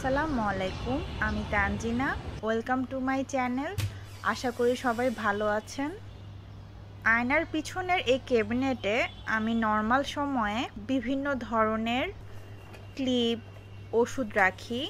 আসসালামু আলাইকুম, আমি Tanzina. Welcome to my channel. আশা করি সবাই ভালো আছেন। আয়নার পিছনের এই ক্যাবিনেটে আমি নর্মাল সময়ে বিভিন্ন ধরনের ক্লিপ, ওষুধ রাখি।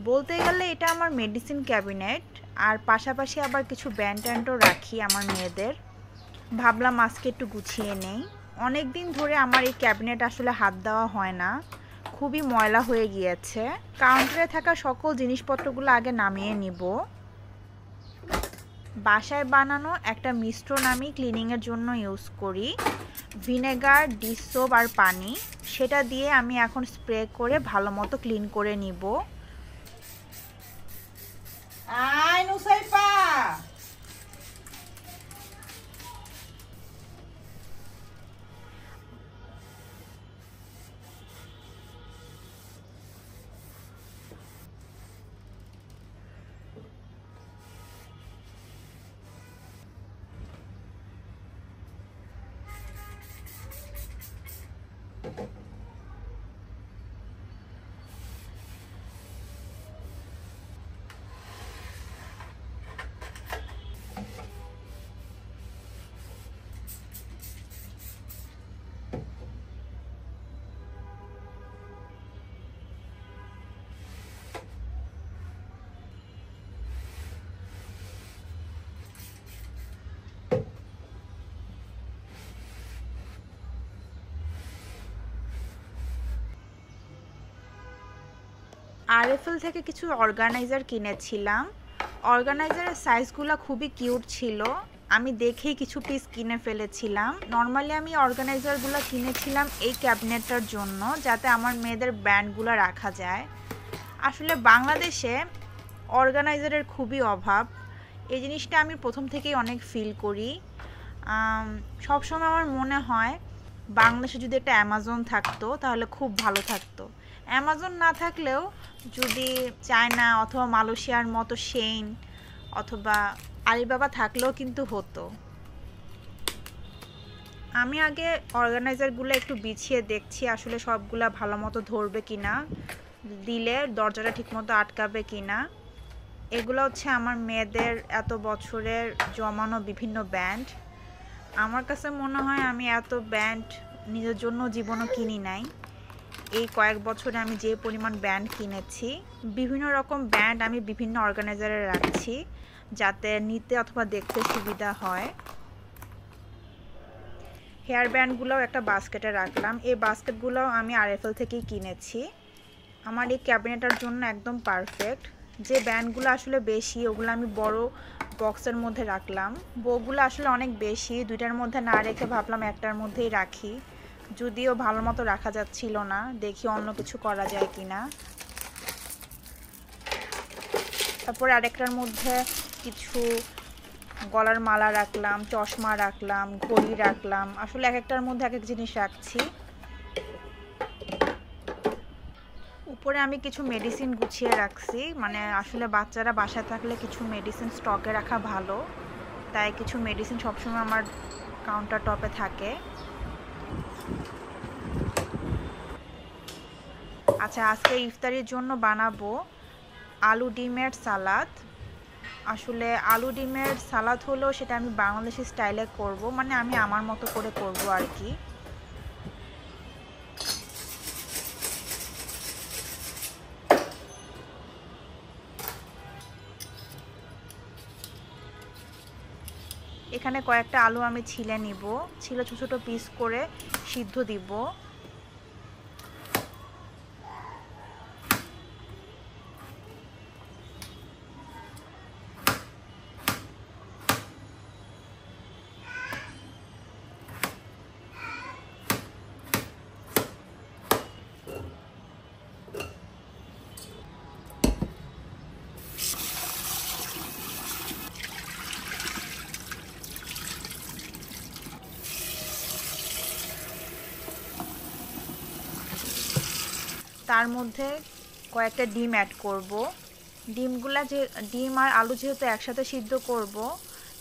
বলতে গেলে এটা আমার মেডিসিন ক্যাবিনেট, আর পাশাপাশি আবার কিছু ব্যান্ড ট্যান্ডও রাখি আমার মেয়েদের। ভাবলাম আজকে একটু গুছিয়ে নেই। অনেক দিন ধরে আমার এই ক্যাবিনেট আসলে হাত দেওয়া হয় না, খুবই ময়লা হয়ে গিয়েছে। কাউন্টারে থাকা সকল জিনিসপত্রগুলো আগে নামিয়ে নিব। বাসায় বানানো একটা মিশ্রণ আমি ক্লিনিংয়ের জন্য ইউজ করি, ভিনেগার, ডিশ সোপ আর পানি। সেটা দিয়ে আমি এখন স্প্রে করে ভালো মতো ক্লিন করে নিব। আরএফএল থেকে কিছু অর্গানাইজার কিনেছিলাম। অর্গানাইজারের সাইজগুলো খুবই কিউট ছিল, আমি দেখেই কিছু পিস কিনে ফেলেছিলাম। নর্মালি আমি অর্গানাইজারগুলো কিনেছিলাম এই ক্যাবিনেটটার জন্য, যাতে আমার মেয়েদের ব্যান্ডগুলো রাখা যায়। আসলে বাংলাদেশে অর্গানাইজারের খুবই অভাব, এই জিনিসটা আমি প্রথম থেকেই অনেক ফিল করি। সবসময় আমার মনে হয় বাংলাদেশে যদি একটা অ্যামাজন থাকতো তাহলে খুব ভালো থাকতো। অ্যামাজন না থাকলেও যদি চায়না অথবা মালয়েশিয়ার মতো শেইন অথবা আলিবাবা থাকলেও কিন্তু হতো। আমি আগে অর্গানাইজারগুলো একটু বিছিয়ে দেখছি আসলে সবগুলা ভালো মতো ধরবে কিনা, দিলে দরজাটা ঠিকমতো আটকাবে কিনা। এগুলো হচ্ছে আমার মেয়েদের এত বছরের জমানো বিভিন্ন ব্যান্ড। আমার কাছে মনে হয় আমি এত ব্যান্ড নিজের জন্য জীবনও কিনি নাই। এই কয়েক বছরে আমি যে পরিমাণ ব্যান্ড কিনেছি, বিভিন্ন রকম ব্যান্ড আমি বিভিন্ন অর্গানাইজারে রাখছি যাতে নিতে অথবা দেখতে সুবিধা হয়। হেয়ার ব্যান্ডগুলোও একটা বাস্কেটে রাখলাম। এই বাস্কেটগুলোও আমি আরএফএল থেকেই কিনেছি, আমার এই ক্যাবিনেটার জন্য একদম পারফেক্ট। যে ব্যান্ডগুলো আসলে বেশি ওগুলো আমি বড় বক্সের মধ্যে রাখলাম। বউগুলো আসলে অনেক বেশি, দুইটার মধ্যে না রেখে ভাবলাম একটার মধ্যেই রাখি, যদিও ভালো মতো রাখা যাচ্ছিল না, দেখি অন্য কিছু করা যায় কিনা। তারপর আরেকটার মধ্যে কিছু গলার মালা রাখলাম, চশমা রাখলাম, ঘড়ি রাখলাম। আসলে এক একটার মধ্যে এক এক জিনিস রাখছি। উপরে আমি কিছু মেডিসিন গুছিয়ে রাখছি, মানে আসলে বাচ্চারা বাসায় থাকলে কিছু মেডিসিন স্টকে রাখা ভালো, তাই কিছু মেডিসিন সবসময় আমার কাউন্টার টপে থাকে। আচ্ছা, আজকে ইফতারির জন্য বানাবো আলু ডিমের সালাদ। আসলে আলু ডিমের সালাদ হলো সেটা আমি বাংলাদেশি স্টাইলে করব, মানে আমি আমার মতো করে করব আর কি। এখানে কয়েকটা আলু আমি ছিলে নিব, ছিলে ছোট ছোট পিস করে সিদ্ধ দিব। তার মধ্যে কয়েকটা ডিম অ্যাড করব। ডিম আর আলু যেহেতু একসাথে সিদ্ধ করব,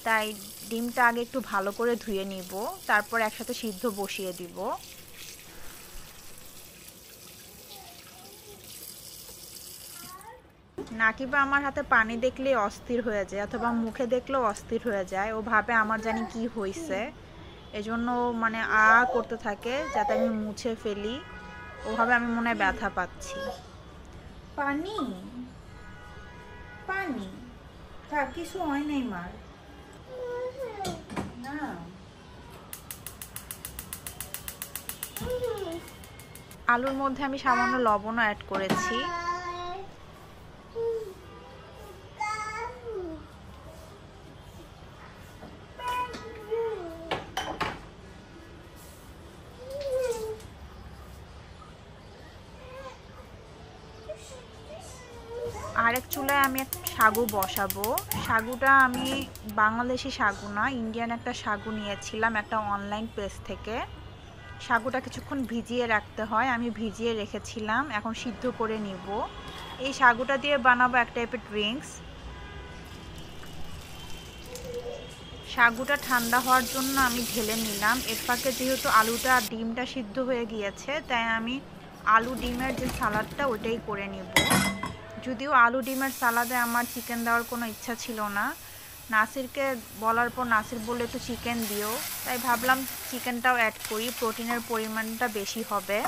তাই ডিমটা আগে একটু ভালো করে ধুয়ে নিব, তারপর একসাথে সিদ্ধ বসিয়ে দিব। নাকিবা আমার হাতে পানি দেখলেই অস্থির হয়ে যায়, অথবা মুখে দেখলেও অস্থির হয়ে যায়। ও ভাবে আমার জানি কি হয়েছে, এজন্য মানে করতে থাকে যাতে আমি মুছে ফেলি। ওভাবে আমি মনে হয় ব্যথা পাচ্ছি। পানি পানি থাক, কিছু হয় নাই মার। না আলুর মধ্যে আমি সামান্য লবণও অ্যাড করেছি। আরেক চুলায় আমি একটা সাগু বসাবো। সাগুটা আমি বাংলাদেশি সাগু না, ইন্ডিয়ান একটা সাগু নিয়েছিলাম একটা অনলাইন পেজ থেকে। সাগুটা কিছুক্ষণ ভিজিয়ে রাখতে হয়, আমি ভিজিয়ে রেখেছিলাম, এখন সিদ্ধ করে নিব। এই সাগুটা দিয়ে বানাবো এক টাইপের ড্রিঙ্কস। সাগুটা ঠান্ডা হওয়ার জন্য আমি ঢেলে নিলাম। এর ফাঁকে যেহেতু আলুটা ডিমটা সিদ্ধ হয়ে গিয়েছে, তাই আমি আলু ডিমের যে সালাডটা ওটাই করে নিব। যদিও আলু ডিমের সালাদে আমার চিকেন দেওয়ার কোনো ইচ্ছা ছিল না, নাসিরকে বলার পর নাসির বললে একটু চিকেন দিও, তাই ভাবলাম চিকেনটাও অ্যাড করি, প্রোটিনের পরিমাণটা বেশি হবে।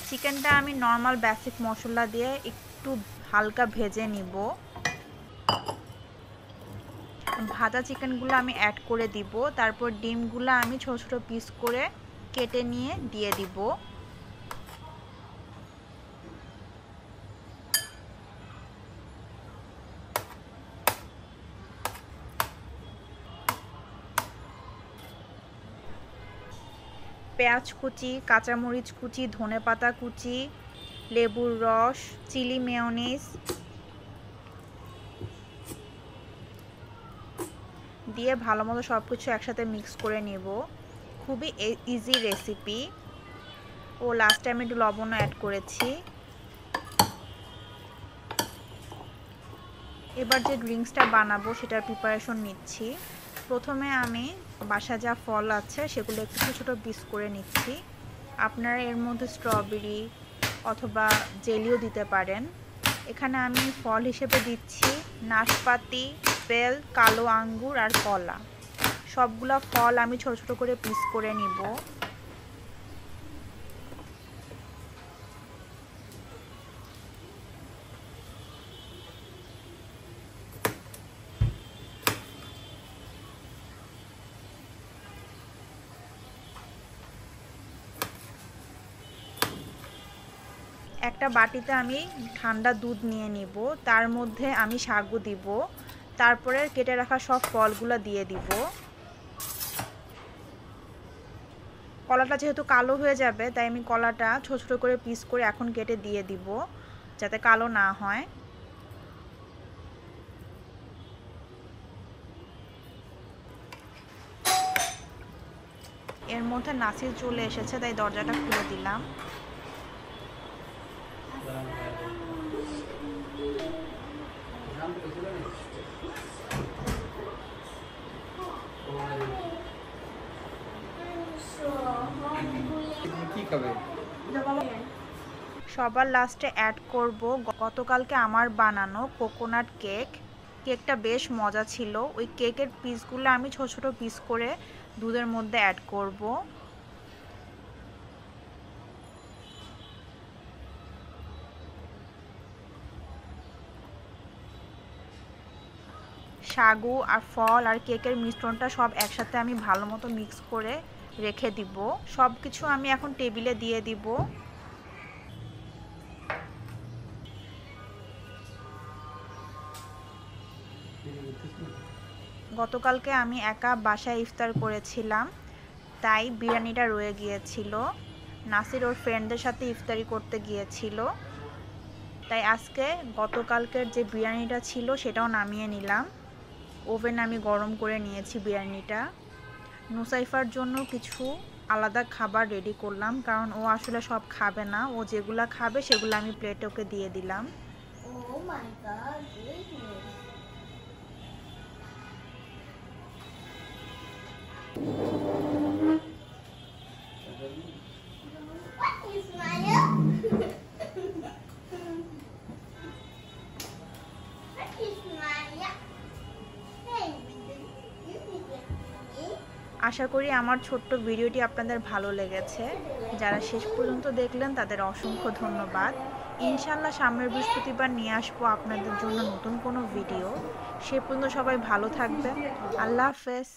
চিকেনটা আমি নর্মাল বেসিক মশলা দিয়ে একটু হালকা ভেজে নিব। ভাজা চিকেনগুলো আমি অ্যাড করে দিব, তারপর ডিমগুলো আমি ছোট ছোট পিস করে কেটে নিয়ে দিয়ে দিব। পেঁয়াজ কুচি, কাঁচামরিচ কুচি, ধনেপাতা কুচি, লেবুর রস, চিলি মেয়োনিজ দিয়ে ভালো মতো সব কিছু একসাথে মিক্স করে নেব। খুবই ইজি রেসিপি। ও লাস্টে আমি একটু লবণও অ্যাড করেছি। এবার যে ড্রিঙ্কসটা বানাবো সেটার প্রিপারেশন নিচ্ছি। প্রথমে আমি বাসায় যা ফল আছে সেগুলো একটু ছোটো ছোটো পিস করে নিচ্ছি। আপনারা এর মধ্যে স্ট্রবেরি অথবা জেলিও দিতে পারেন। এখানে আমি ফল হিসেবে দিচ্ছি নাশপাতি, বেল, কালো আঙ্গুর আর কলা। সবগুলা ফল আমি ছোট ছোট করে পিস করে নিব। একটা বাটিতে আমি ঠান্ডা দুধ নিয়ে নিব, তার মধ্যে আমি সাগু দিব, তারপরে কেটে রাখা সব ফলগুলো দিয়ে দিব। কলাটা যেহেতু কালো হয়ে যাবে, তাই আমি কলাটা ছোট ছোট করে পিস করে এখন কেটে দিয়ে দিব, যাতে কালো না হয়। এর মধ্যে নাসির চলে এসেছে, তাই দরজাটা খুলে দিলাম। সবার লাস্টে অ্যাড করব গতকালকে আমার বানানো কোকোনাট কেক। কেকটা বেশ মজা ছিল। ওই কেকের পিসগুলো আমি ছোট ছোট পিস করে দুধের মধ্যে অ্যাড করব। সাগু আর ফল আর কেকের মিশ্রণটা সব একসাথে আমি ভালো মতো মিক্স করে রেখে দিব। সব কিছু আমি এখন টেবিলে দিয়ে দিব। গতকালকে আমি একা বাসায় ইফতার করেছিলাম, তাই বিরিয়ানিটা রয়ে গিয়েছিল। নাসির ওর ফ্রেন্ডদের সাথে ইফতারি করতে গিয়েছিল, তাই আজকে গতকালকের যে বিরিয়ানিটা ছিল সেটাও নামিয়ে নিলাম। ওভেনে আমি গরম করে নিয়েছি বিরিয়ানিটা। নুসাইফার জন্য কিছু আলাদা খাবার রেডি করলাম, কারণ ও আসলে সব খাবে না। ও যেগুলা খাবে সেগুলো আমি প্লেটে ওকে দিয়ে দিলাম। Oh my God, what is Maya? আশা করি আমার ছোট্ট ভিডিওটি আপনাদের ভালো লেগেছে। যারা শেষ পর্যন্ত দেখলেন তাদের অসংখ্য ধন্যবাদ। ইনশাআল্লাহ সামনের বৃহস্পতিবার নিয়ে আসবো আপনাদের জন্য নতুন কোনো ভিডিও। সে পর্যন্ত সবাই ভালো থাকবেন। আল্লাহ হাফেজ।